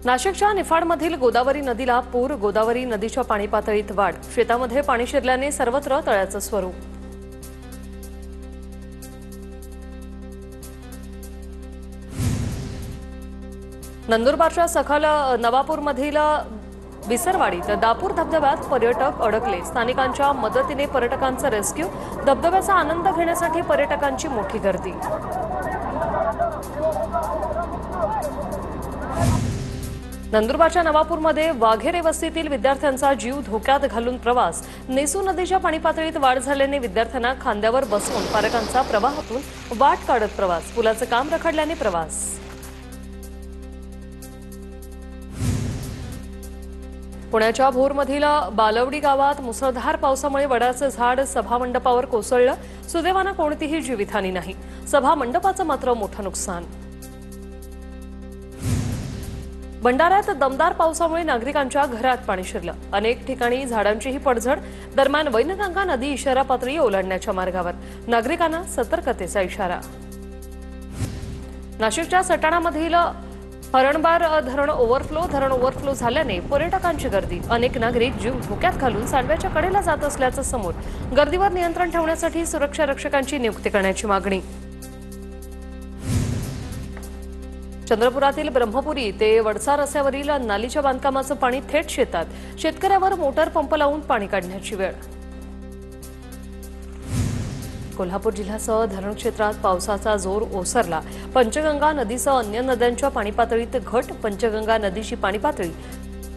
नाशिकच्या निफाडमधील गोदावरी नदीला पूर, गोदावरी नदीच्या पाणी पातळीत वाढ, शेतामध्ये पाणी शिरल्याने सर्वत्र तळ्याचं स्वरूप। नंदुरबारच्या सखल नवापूरमधील विसरवाडीत दापूर धबधब्यात पर्यटक अडकले, स्थानिकांच्या मदतीने पर्यटकांचा रेस्क्यू, धबधब्याचा आनंद घेण्यासाठी पर्यटकांची मोठी गर्दी। नंदुरबारच्या नवापूरमध्ये वाघेरे वस्तीतील विद्यार्थ्यांचा जीव धोक्यात घालून प्रवास, नेसू नदीच्या पाणी पातळीत वाढ झाल्याने विद्यार्थ्यांना खांद्यावर बसवून पालकांचा प्रवाहातून वाट काढत प्रवास, पुलाचं काम रखडल्याने प्रवास। पुण्याच्या भोरमधील बालवडी गावात मुसळधार पावसामुळे वडाचं झाड सभामंडपावर कोसळलं, सुदैवानं कोणतीही जीवितहानी नाही, सभामंडपाचं मात्र मोठं नुकसान। भंडाऱ्यात दमदार पावसामुळे नागरिकांच्या घरात पाणी शिरलं, अनेक ठिकाणी झाडांचीही पडझड, दरम्यान वैनगंगा नदी इशारा पातळी ओलांडण्याच्या मार्गावर, नागरिकांना सतर्कतेचा इशारा। नाशिकच्या सटाणामधील हरणबार धरण ओव्हरफ्लो झाल्याने पर्यटकांची गर्दी, अनेक नागरिक जीव धोक्यात घालून सांडव्याच्या कडेला जात असल्याचं समोर, गर्दीवर नियंत्रण ठेवण्यासाठी सुरक्षा रक्षकांची नियुक्ती करण्याची मागणी। चंद्रपुरातील ब्रह्मपुरी ते वडसा रस्त्यावरील नालीच्या बांधकामाचं पाणी थेट शेतात, शेतकऱ्यावर मोटर पंप लावून पाणी काढण्याची वेळ। कोल्हापूर जिल्ह्यासह धरण क्षेत्रात पावसाचा जोर ओसरला, पंचगंगा नदीसह अन्य नद्यांच्या पाणी पातळीत घट, पंचगंगा नदीची पाणी पातळी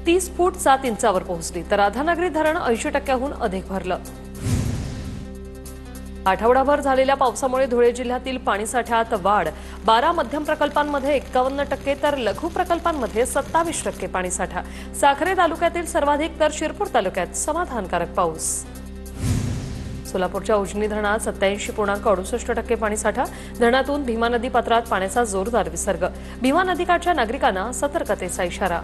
30 फूट 7 इंचावर पोहोचली, तर राधानगरी धरण 80% अधिक भरलं। आठवडाभर झालेल्या पावसामुळे धुळे जिल्ह्यातील पाणीसाठ्यात वाढ, 12 मध्यम प्रकल्पांमध्ये 51% तर लघु प्रकल्पांमध्ये 27% पाणीसाठा, साखरे तालुक्यातील सर्वाधिक तर शिरपूर तालुक्यात समाधानकारक पाऊस। सोलापूरच्या उजनी धरणात 87.68% पाणीसाठा, धरणातून भीमा नदी पात्रात पाण्याचा जोरदार विसर्ग, भीमा नदीकाठच्या नागरिकांना सतर्कतेचा इशारा।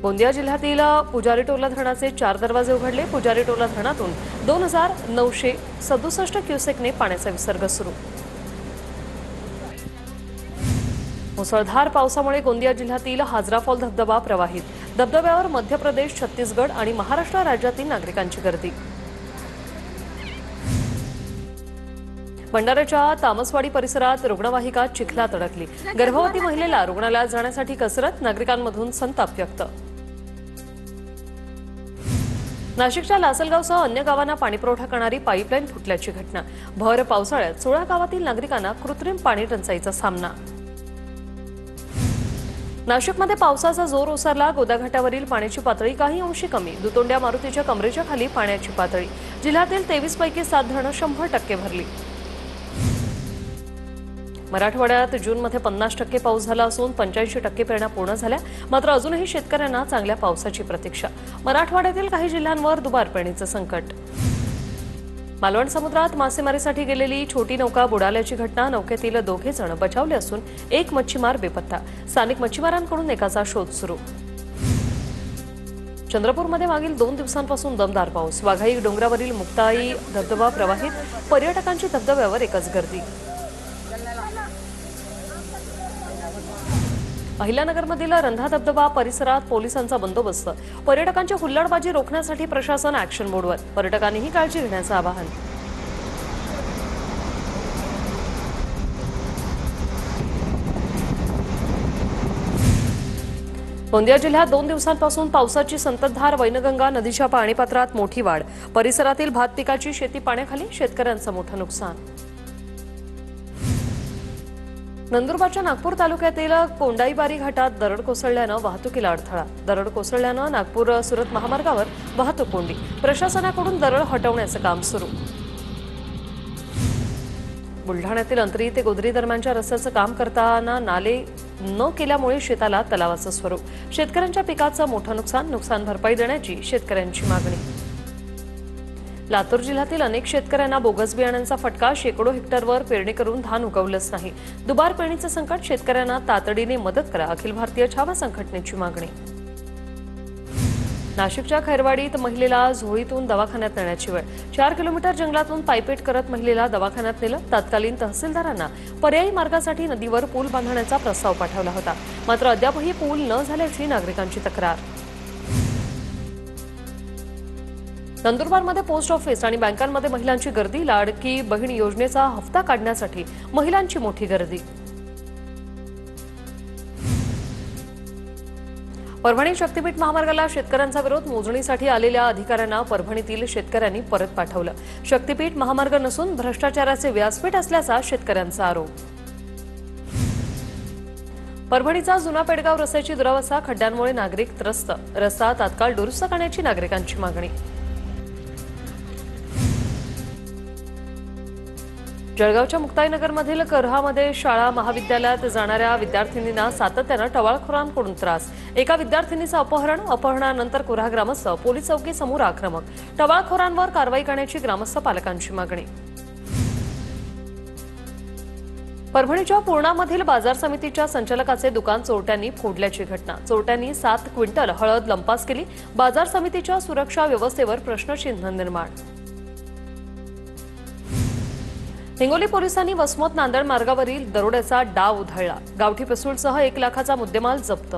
गोंदिया जिल्ह्यातील पुजारी टोला धरणाचे 4 दरवाजे उघडले, पुजारी टोला धरणातून 2967 क्युसेकने पाण्याचा विसर्ग सुरू। मुसळधार पावसामुळे गोंदिया जिल्ह्यातील हाजरा फॉल धबधबा प्रवाहित, धबधब्यावर मध्य प्रदेश, छत्तीसगड आणि महाराष्ट्र राज्यातील नागरिकांची गर्दी। भंडाऱ्याच्या तामसवाडी परिसरात रुग्णवाहिका चिखलात अडकली, गर्भवती महिलेला रुग्णालयात जाण्यासाठी कसरत, नागरिकांमधून संताप व्यक्त। नाशिकच्या लासलगावसह अन्य गावांना पाणीपुरवठा करणारी पाईपलाईन फुटल्याची घटना, भर पावसाळ्यात 16 गावातील नागरिकांना कृत्रिम पाणी टंचाईचा सामना। नाशिकमध्ये पावसाचा जोर ओसरला, गोदाघाटावरील पाण्याची पातळी काही अंशी कमी, दुतोंड्या मारुतीच्या कमरेच्या खाली पाण्याची पातळी, जिल्ह्यातील 23 पैकी 7 धरणं 100% भरली। मराठवाड्यात जूनमध्ये 50% पाऊस झाला असून 85% पेरण्या पूर्ण झाल्या, मात्र अजूनही शेतकऱ्यांना चांगल्या पावसाची प्रतीक्षा, मराठवाड्यातील काही जिल्ह्यांवर दुबार पेरणीचं संकट। मालवण समुद्रात मासेमारीसाठी गेलेली छोटी नौका बुडाल्याची घटना, नौकेतील 2 जण बचावले असून 1 मच्छीमार बेपत्ता, स्थानिक मच्छीमारांकडून एकाचा शोध सुरू। चंद्रपूरमध्ये मागील 2 दिवसांपासून दमदार पाऊस, वाघाई डोंगरावरील मुक्ताई धबधबा प्रवाहित, पर्यटकांची धबधब्यावर एकच गर्दी। अहिल्यानगरमधील रंधा धबधबा परिसरात पोलिसांचा बंदोबस्त, पर्यटकांची हुल्लडबाजी रोखण्यासाठी प्रशासन ॲक्शन मोडवर, पर्यटकांनीही काळजी घेण्याचं आवाहन। गोंदिया जिल्ह्यात 2 दिवसांपासून पावसाची संततधार, वैनगंगा नदीच्या पाणीपात्रात मोठी वाढ, परिसरातील भात पिकाची शेती पाण्याखाली, शेतकऱ्यांचं मोठं नुकसान। नंदुरबारच्या नागपूर तालुक्यातील कोंडाईबारी घाटात दरड कोसळल्यानं वाहतुकीला अडथळा, दरड कोसळल्यानं नागपूर सुरत महामार्गावर वाहतूक कोंडी, प्रशासनाकडून दरड हटवण्याचं काम सुरू। बुलढाण्यातील अंतरी ते गोदरी दरम्यानच्या रस्त्याचं काम करताना नाले न केल्यामुळे शेताला तलावाचं स्वरूप, शेतकऱ्यांच्या पिकाचं मोठं नुकसान भरपाई देण्याची शेतकऱ्यांची मागणी। लातूर जिल्ह्यातील अनेक शेतकऱ्यांना बोगस बियाण्यांचा फटका, शेकडो हेक्टरवर पेरणी करून धान उगवलंच नाही, दुबार पेरणीचं संकट, शेतकऱ्यांना तातडीने मदत करा, अखिल भारतीय छावा संघटनेची मागणी। नाशिकच्या खैरवाडीत महिलेला झोळीतून दवाखान्यात नेण्याची वेळ। 4 किलोमीटर जंगलातून पायपीट करत महिलेला दवाखान्यात नेलं। तत्कालीन तहसीलदारांना पर्यायी मार्गासाठी नदीवर पूल बांधण्याचा प्रस्ताव पाठवला होता, मात्र अद्यापही पूल न झाल्याची नागरिकांची तक्रार। नंदुरबारमध्ये पोस्ट ऑफिस आणि बँकांमध्ये महिलांची गर्दी। लाडकी बहीण योजनेचा हप्ता काढण्यासाठी महिलांची मोठी गर्दी। परभणी शक्तीपीठ महामार्गाला शेतकऱ्यांचा विरोध। मोजणीसाठी आलेल्या अधिकाऱ्यांना परभणीतील शेतकऱ्यांनी परत पाठवलं। शक्तीपीठ महामार्ग नसून भ्रष्टाचाराचे व्यासपीठ असल्याचा शेतकऱ्यांचा आरोप। परभणीचा जुना पेडगाव रस्त्याची दुरावस्था, खड्ड्यांमुळे नागरिक त्रस्त। रस्ता तात्काळ दुरुस्त करण्याची नागरिकांची मागणी। जळगावच्या मुक्ताईनगरमधील करहामध्ये शाळा महाविद्यालयात जाणाऱ्या विद्यार्थिनींना सातत्यानं टवाळखोरांकडून त्रास। एका विद्यार्थिनीचं अपहरणानंतर कुऱ्हा ग्रामस्थ पोलीस चौकीसमोर आक्रमक। टवाळखोरांवर कारवाई करण्याची ग्रामस्थ पालकांची मागणी। परभणीच्या पूर्णामधील बाजार समितीच्या संचालकाचे दुकान चोरट्यांनी फोडल्याची घटना। चोरट्यांनी 7 क्विंटल हळद लंपास केली। बाजार समितीच्या सुरक्षा व्यवस्थेवर प्रश्नचिन्ह निर्माण। हिंगोली पोलिसांनी वसमत नांदेड मार्गावरील दरोड्याचा डाव उधळला। गावठी पिस्तूलसह 1 लाखाचा मुद्देमाल जप्त।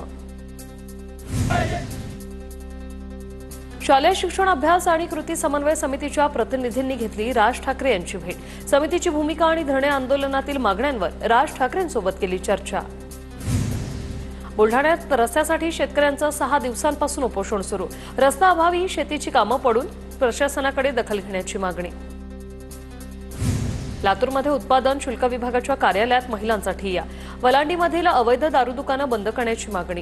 शालेय शिक्षण अभ्यास आणि कृती समन्वय समितीच्या प्रतिनिधींनी घेतली राज ठाकरे यांची भेट। समितीची भूमिका आणि धरणे आंदोलनातील मागण्यांवर राज ठाकरेंसोबत केली चर्चा। बुलढाण्यात रस्त्यासाठी शेतकऱ्यांचं 6 दिवसांपासून उपोषण सुरू। रस्ता अभावी शेतीची कामं पडून प्रशासनाकडे दखल घेण्याची मागणी। लातूरमध्ये उत्पादन शुल्क विभागाच्या कार्यालयात महिलांचा ठिय्या। वलांडीमधील अवैध दारू दुकानं बंद करण्याची मागणी।